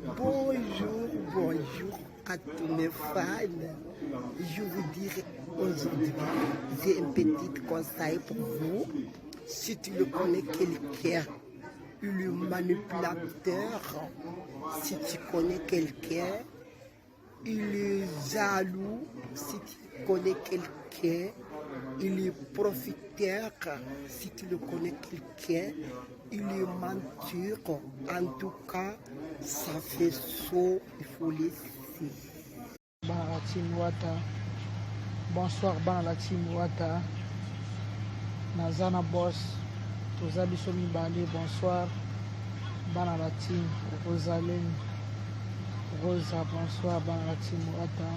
Bonjour, bonjour à tous mes fans. Je vous dirai aujourd'hui, j'ai un petit conseil pour vous. Si tu le connais quelqu'un, le manipulateur, si tu connais quelqu'un, il est jaloux, si tu connais quelqu'un, il est profiteur, si tu le connais quelqu'un, il est menteur. En tout cas, ça fait chaud, il faut laisser. Bonsoir, bana la team Wata. Nazana boss, toza biso mibale. Bonsoir, bana la team Rosaline. Rosa, bonsoir, bana la team Wata.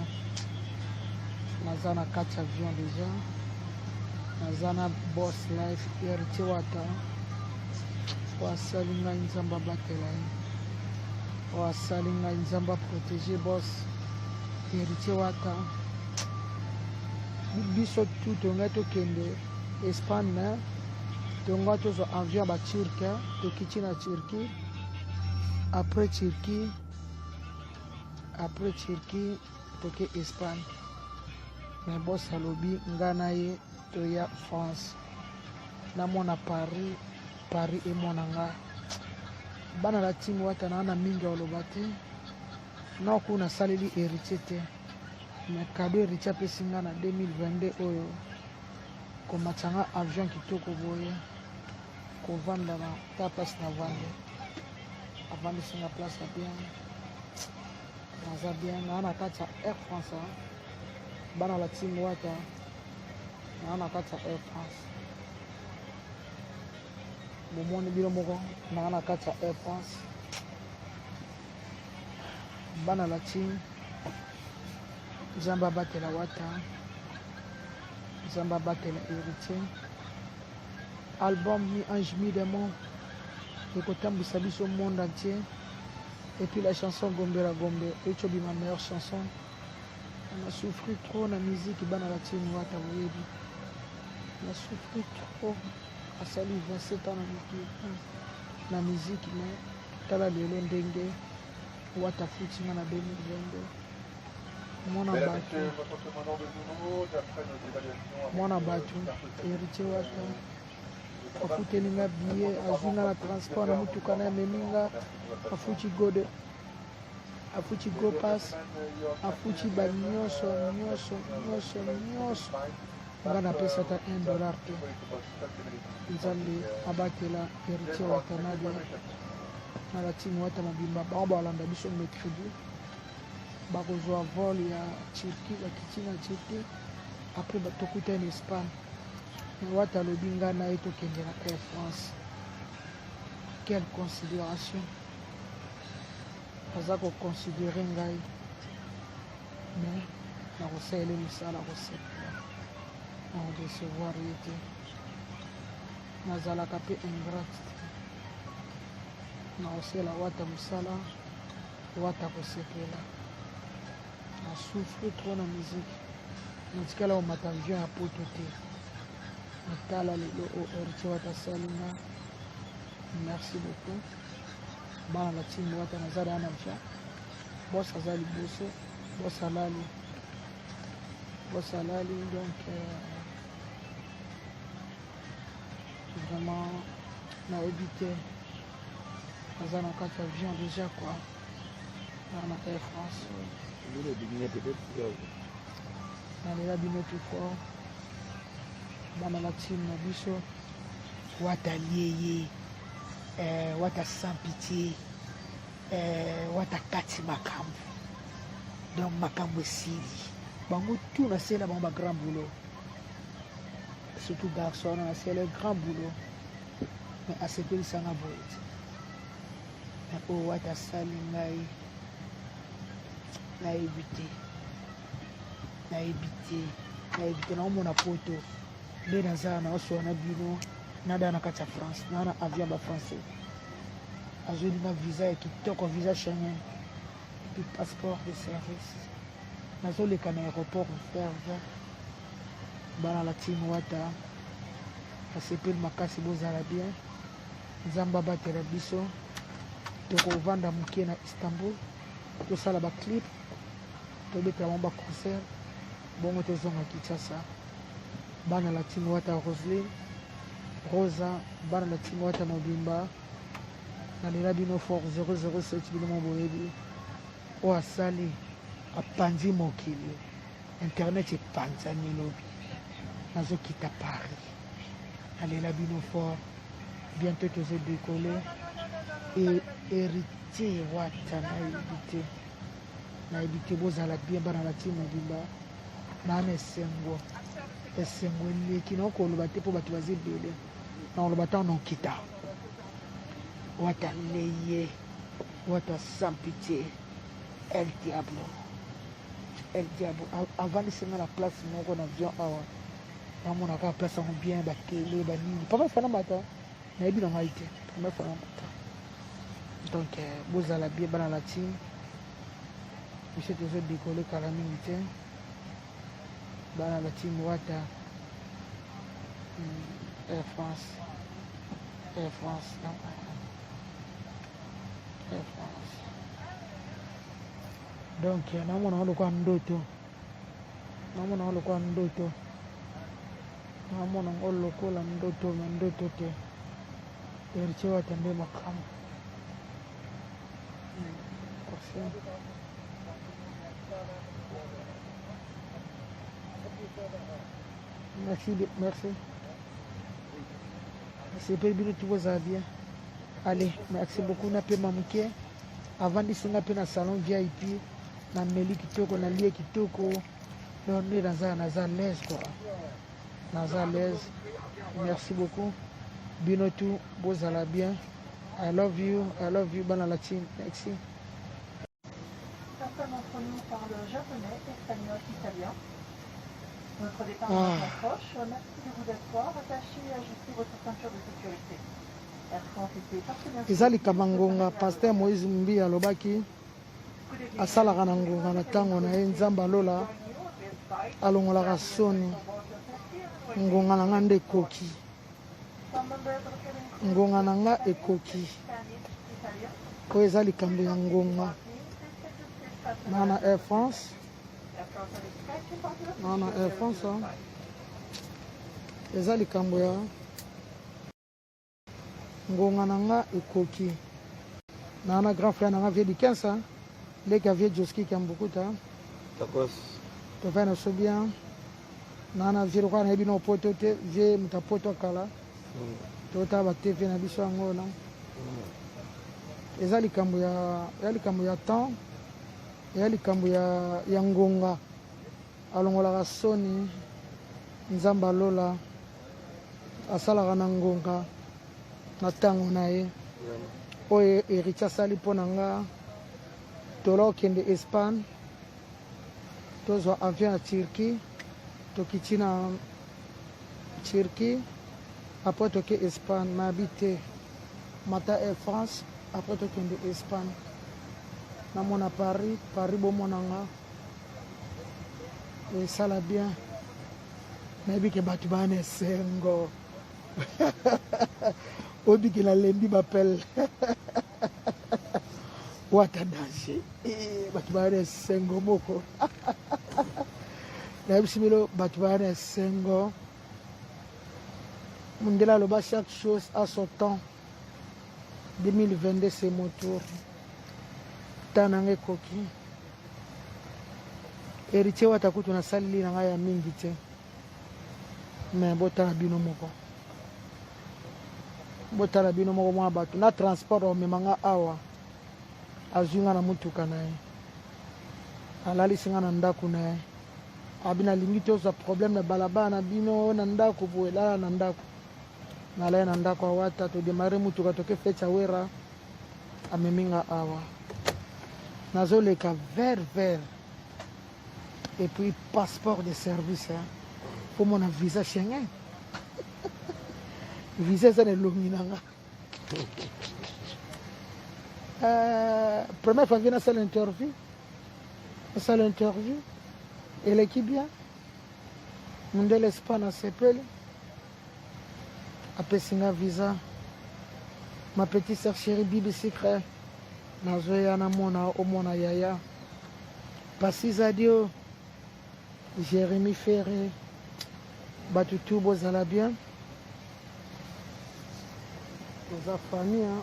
Nazana 4 avions déjà. Nazana boss life, héritier Wata. Wasalinga Nzamba batela. Wasalinga Nzamba protéger boss, héritier Wata. Biso tout tonga tokende Espagne, tonga tozo avion ba Turquie, tokiti na Turquie. Après Turquie toke Espagne. Mais boss alobi ngana ye toya France. Na mona Paris et monanga. Bana la team Wata na mingi olobate. Na kuna saleli héritier te. Mais cadeau héritier apesi nga na 2022 oyo komatanga avion kitoko boye kovanda na ta place na vande avandisi nga place ya bien naza bien naa na kati ya Air France bana la team Wata naa na kati ya Air France bomoni bino moko naa na kati ya Air France bana la team Nzamba batela Wata, Nzamba batela héritier. Album Mi Ange Mi Démon, ekotambwisa biso monde entier. Et puis la chanson Gombera Gombe, echobi ma meilleure chanson. On a souffert trop na musique bana la team Wata boyebi. On a souffert trop. Asali 27 ans na musique mais tala lelo ndenge Wata futinga na 2022. Mwana batu héritier Wata afutelinga billet azinga na transport na mutuka na meminga afuti gode afuti go pass afuti ba nyonso nga napesa ta $1 te nzambe abatela héritier Wata na la team Wata mobimba bango balanda biso mercredi bakozwa vol ya Turquie bakiti na Turquie après tokuta na Espagne Wata alobi nga na ye tokende na Air France. Quelle considération aza koconsidere ngai mais nakosala mosala kosepela nakodecevoir ye te nazalaka mpe ingrate nakosala Wata mosala Wata kosepela. Na souffre trop na musique natikala komata avion ya poto te natala lelo o héritier Wata salinga merci beaucoup bana la team Wata naza na avion bos aza liboso bos alali donc vraiment nayebi te naza na kati ya avion déjà quoi na Air France nalela bino tout fort bana la team na biso Wata lieye Wata sans pitié Wata kati makambo donc makambo esili bango tout nasela bango bagrand boulot surtout garçon nasela grand boulot mais asepelisanga boye te mais oyo Wata asali ngai nayebi te naomona poto nde naza naosola na bino nada na kati ya France naa na avion ba français azolinga visa ya kitoko visa Schengen puis passeport de service nazoleka na aéroport verve bana la team Wata asepeli makasi bozala bien Nzamba batela biso tokovanda moke na Istanbul tosala baclip tobetela bango baconcert bongo tozonga Kinshasa bana latine wata Roseline Rosa bana latine wata mobimba nalela bino fort 007 bino mo boyebi oyo asali apanzi mokili internet epanzani elobi nazokita Paris nalela bino fort bientôt tozodekole héritier wata nayebi te bozala bien bana latine mobimba nana esengo eleki nakoloba te mpo bato baza ebele nakoloba ntango nokita wata leye wata sans pitié el diable avandisinga na place moko na avion awa namona kaka place yango bien batele banini première fois na mata nayebi na ngai te première fois na mata donc bozala bien bana latine biso tozodekole kala mingi te bana latine wata Air France donc namona ngo lokwa ndoto namona ngo lokola ndoto me ndoto te héritier wata nde makambo merci c'est pas bien tout va bien allez merci beaucoup na pe mamuke avant disinga pe na salon VIP na meli kitoko na lie kitoko non ni naza l'aise quoi naza l'aise merci beaucoup bino tout bozala bien I love you bana latine merci. Certains d'entre nous parlent japonais, espagnol, italien. Notre départ est proche. Merci de vous asseoir. Attachez et ajustez votre ceinture de sécurité. Air France était partenaire. Ezali kamangonga pasteur Moïse Mbi alobaki asalaka na ngonga na ntango na ye nzambe alola alongolaka soni ngonga na nga nde ekoki ngonga na nga ekoki oyo eza likambo ya ngonga na Air France eza likambo ya ngonga na nga ekoki na grand frère na nga vie du 15 leka vie Joski Kambukuta tofai na so bien na vie lokwa na yebi na opoto te vie mutapoto kala tota ba TV na biso yango na eza likambo ya temps eza likambo ya ngonga alongolaka soni nzambe alola asalaka na ngonga na ntango na ye oyo héritier asali mpo na nga tola okende Espagne tozwa avion ya Turquie tokiti na Turquie après toke Espagne nayebi te mata Air France après tokende Espagne namona Paris bomonanga esala bien nayebi ke bato bana esengo obikela lendi bapele wata danger bato bana esengo moko nayebisi bino bato bana esengo mondela aloba chaque chose à son temps 2022 c'est mon tour temps nanga ekoki héritier wata kutu nasaleli na ngai ya mingi te mais botala bino moko mwa bato na transport omemanga awa azwi nga na mutuka na ye alalisi nga na ndako na ye abi nalingi tozwa problème na balabala na bino na ndako boye lala na ndako nalaye na ndako awata todemare mutuka toke fetcha wera amemi nga awa nazoleka vers et puis passeport de service pour mon visa Schengen visa eza na elongi na nga première fois vie nasala interview eleki bien mondele Espagne asepeli apesi nga visa ma petite sœur chérie Bibi Secret nazoya namona omona yaya Pasizadio Jérémy Ferré bato tu bozala bien toza famille hein.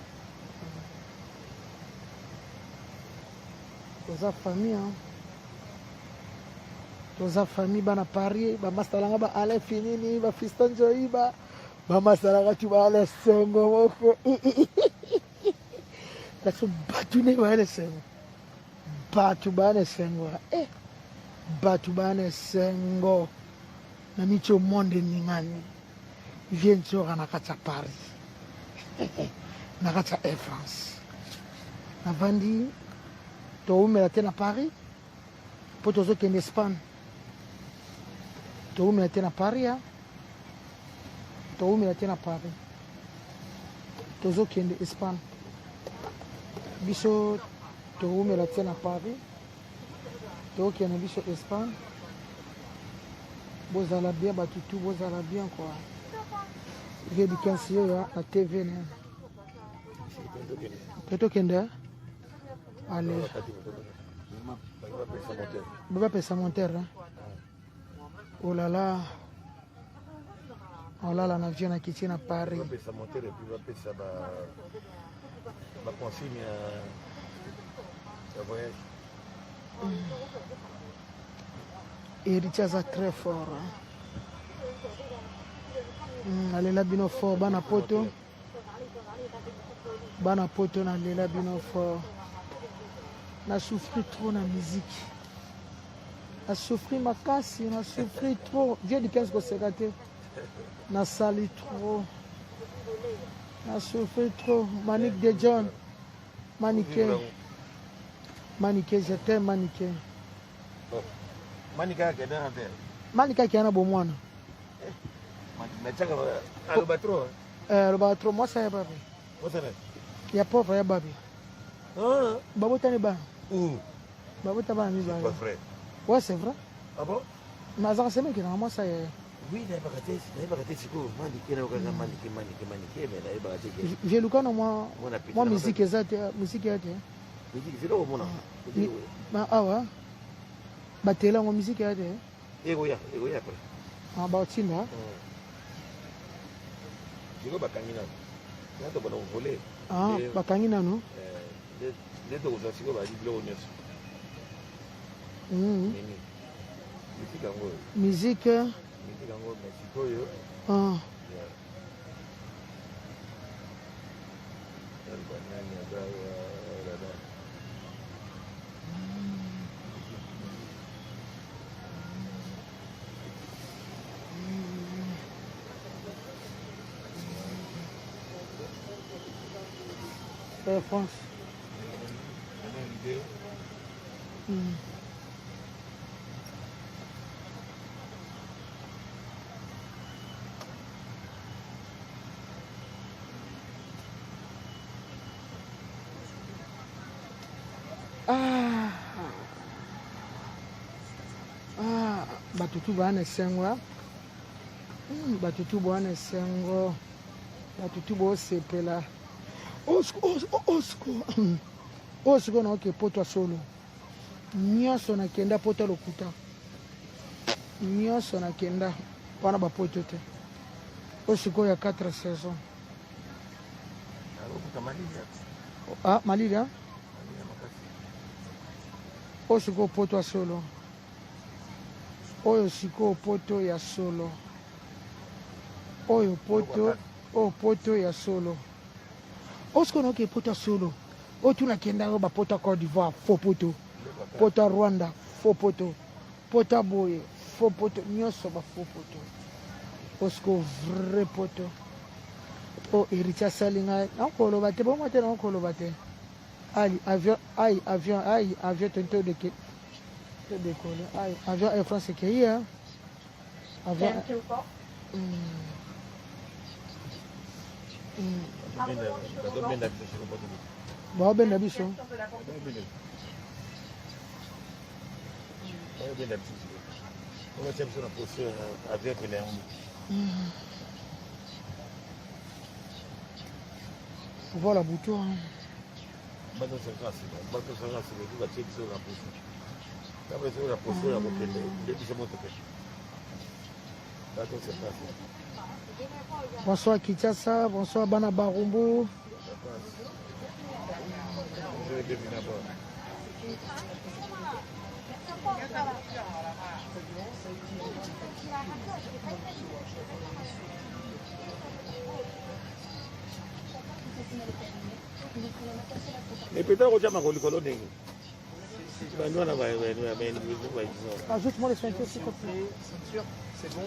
toza famille bana Paris bamasalanga ba Alain Finini ba Fiston Joiba bamasalanga tu ba Alain Sengo moko kaso batu ne ba Alain Sengo batu bana Sengo batu bana Sengo na micho monde ningani vient sur na kata Paris na kata Air France na vandi to umela tena Paris po tozo kende Espagne to umela tena Paris ya to umela tena Paris tozo kende Espagne biso to umela tena Paris to kende biso Espagne bozala bien batutu bozala bien quoi j'ai dit 15 euros à TV né peut-être kende allez baba pesa monteur hein? Oh là là on l'a en avion à quitter à Paris pesa monteur et puis va pesa ba consigne à voyage héritier est très fort allez là bino fort bana poto na lela bino fort na souffri trop na musique na souffri makasi na souffri trop vieux du 15 ko sekate na sali trop na souffri trop Manique de John Manique je t'aime Manique Manika kedana te Manika kiana bomwana nataka alobatro Robatro moi ça ya babi what's that ya pauvre ya babi babota ne ba babota ba mi ba pas vrai ouais c'est vrai ah bon mais ça c'est que moi ça oui d'ailleurs siko Manique na okanga Manique mais d'ailleurs je le connais moi musique exacte musique exacte musique zero mona ba awa batela ngo musique exacte ego ya kwa ah ba otinda Digo bakangina. Nato bana voler. Ah, bakangina no? Leto uza siko ba liblo nyeso. Nini. Musique yango Mexico yo. Ah. France. Batutu bana sengo. Batutu bana sengo. Batutu bo sepela. Osiko na oke poto solo. Nyonso na kenda poto lokuta. Nyonso na kenda pana ba poto te. Osiko ya 4 saisons. Ah, Malila. Osiko poto solo. Oyo siko poto ya solo. Oyo poto, o poto ya solo. Osiko na oke poto solo. O tuna kenda ba poto Côte d'Ivoire, faux poto. Poto Rwanda, faux poto. Poto Boye, faux poto. Nyonso ba faux poto. Osiko vrai poto. O héritier salinga. Encore bate, bon matin encore bate. Avion tento de que décoller. Avion Air France qui est hein. Avion. Bon ben biso. Voilà bouton. bato 50 bato 50 soki batie biso na poso après soki na poso ya kokende nde biso motoke bato 50. Bonsoir Kinshasa, bonsoir Bana Barumbu. Mais peut-être que tu as ma colikolo ndenge. Ajoute-moi les ceintures s'il te plaît. Ceinture, c'est bon.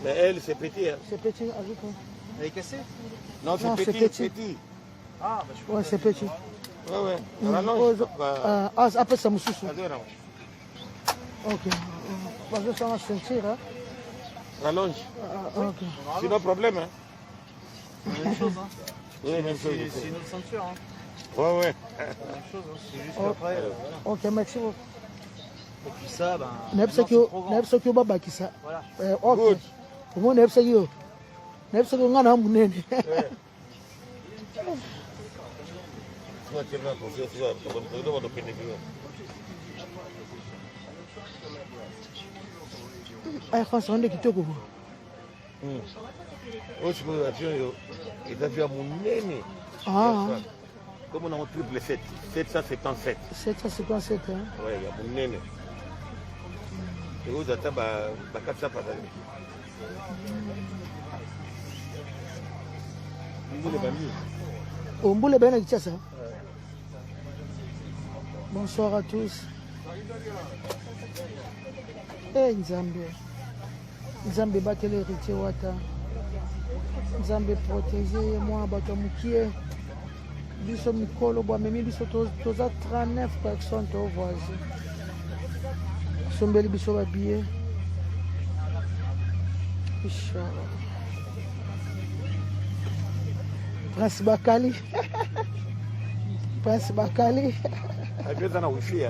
Mais elle, c'est petit. Hein. C'est petit, ajoute-moi. Elle est cassée? Non, c'est Non, petit, c'est petit. Ah, bah je Ouais, c'est petit. Ouais, ouais. Rallonge. Après ça me soucie. Adore. Ok. Parce que ça va sentir. Hein? Rallonge. Ok. Sinon, problème. Hein. Même chose, hein. Oui, même chose. C'est une autre ceinture, hein. Ouais, ouais. Même chose, hein. C'est juste Oh. qu'après, voilà. Ok, merci beaucoup. Et puis ça, ben. Nebsaki yo babakisa. Voilà. Ok. Good. Omo nebsaki yo. Nebsaki nga na munene. Toi, tu es là pour faire ça. Tu dois te pénétrer. Ay François ndeki kitoko. Aussi, il a vu à mon nez. Ah. Comme on a un triple 7. 757. 757 hein. Ouais, il y a mon nez. Et vous êtes à 400 par année. Vous les familles. Ombule bana Kinshasa. Bonsoir à tous. Eh Nzambe. Nzambe batele héritier wata. Nzambe protéger moi bato mukie. Biso mikolo bwa memi biso toza 39 personnes to voisin. Sombeli biso ba billet. Inshallah. Prince Bakali. Prince Bakali. Avec ça, on a wifi.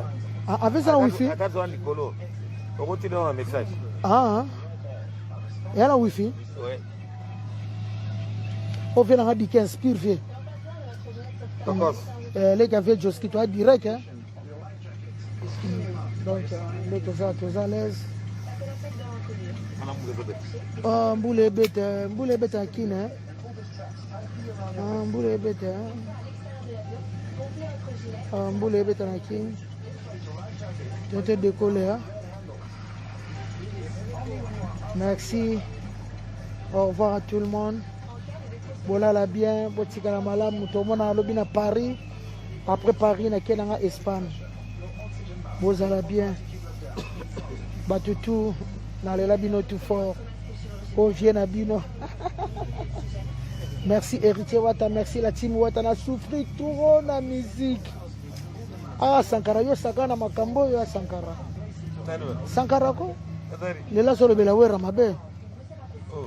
Avec ça, on a wifi. Avec ça, on a Nicolo. On continue un message. Ah, il y a la wifi. Oui. On vient de dire qu'il inspire. D'accord. Les gars viennent jusqu'à toi direct. Hein? Donc, les tous à l'aise. Mboule bête à qui, hein? Mboule bête, hein? Mboule bête à qui? Tu te décoller, hein? Merci. Au revoir à tout le monde. Bolala bien, botikala malamu, tout le monde a lobby à Paris. Après Paris, na kenanga Espagne. Bozala bien. Batutu, na lela bino tout fort. Ovier na bino. Merci Héritier Wata, merci la team Wata, na souffri tout na musique. Ah, Sankara, yo sakana makambo yo Sankara. Sankara ko? Lela solo bela wera mabe.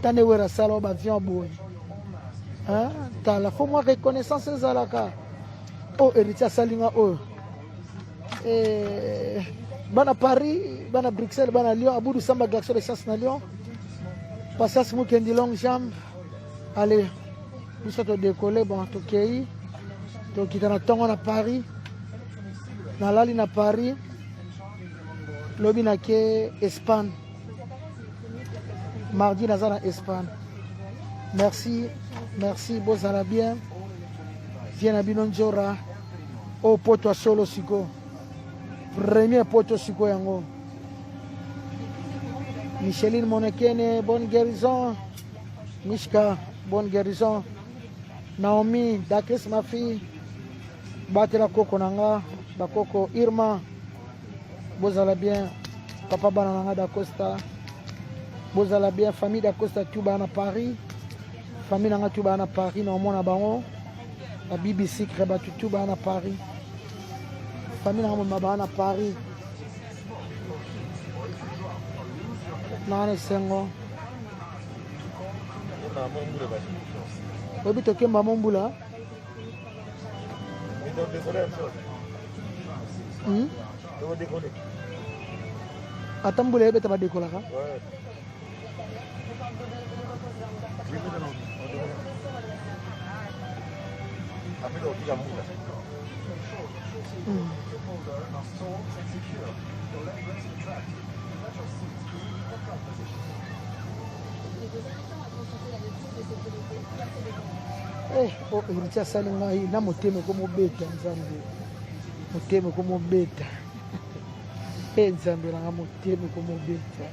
Tane wera salo ba vion boy. Hein? T'as la faut moi reconnaissance zalaka. Oh, Héritier Salinga oh. Bana Paris, bana Bruxelles, bana Lyon, Aboudou Samba Glaxo de Sciences na Lyon. Passage Moukendi Long Jambe. Allez, nous sommes décollés, bon, ok. Donc, il y a un temps à Paris. Dans la ligne à Paris. Lobby na ke Espagne. Mardi, dans la Espagne. Merci, merci, bozala bien. Viens à Binonjora. Au poto solo siko. Premier poto siko yango. Micheline Monekene, bonne guérison. Mishka, bonne guérison. Naomi, Dakis, ma fille. Batela Koko Nanga, Bakoko Irma. Bozala bien. Papa Bananga d'Acosta. Bozala bien. Famille d'Acosta, Tuba à Paris. Famille Nanga Tuba à Paris. Normand à Baron. La BBC Kreba Tuba à Paris. Famille Nanga à Paris. Nane Sengo. Obi toke mama mbula. Atambule beta ba dekola ka. Apenda kupiga muda. Iriti asali ngai na motema ekomobeta nzambe, motema ekomobeta. Nzambe nanga motema ekomobeta.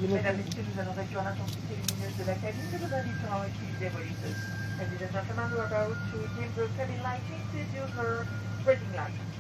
Mesdames et messieurs, nous allons réduire l'intensité lumineuse de la cabine et nous invitons à utiliser vos liseuses. Ladies and gentlemen, we are about to dim the cabin lighting. Please use the reading light.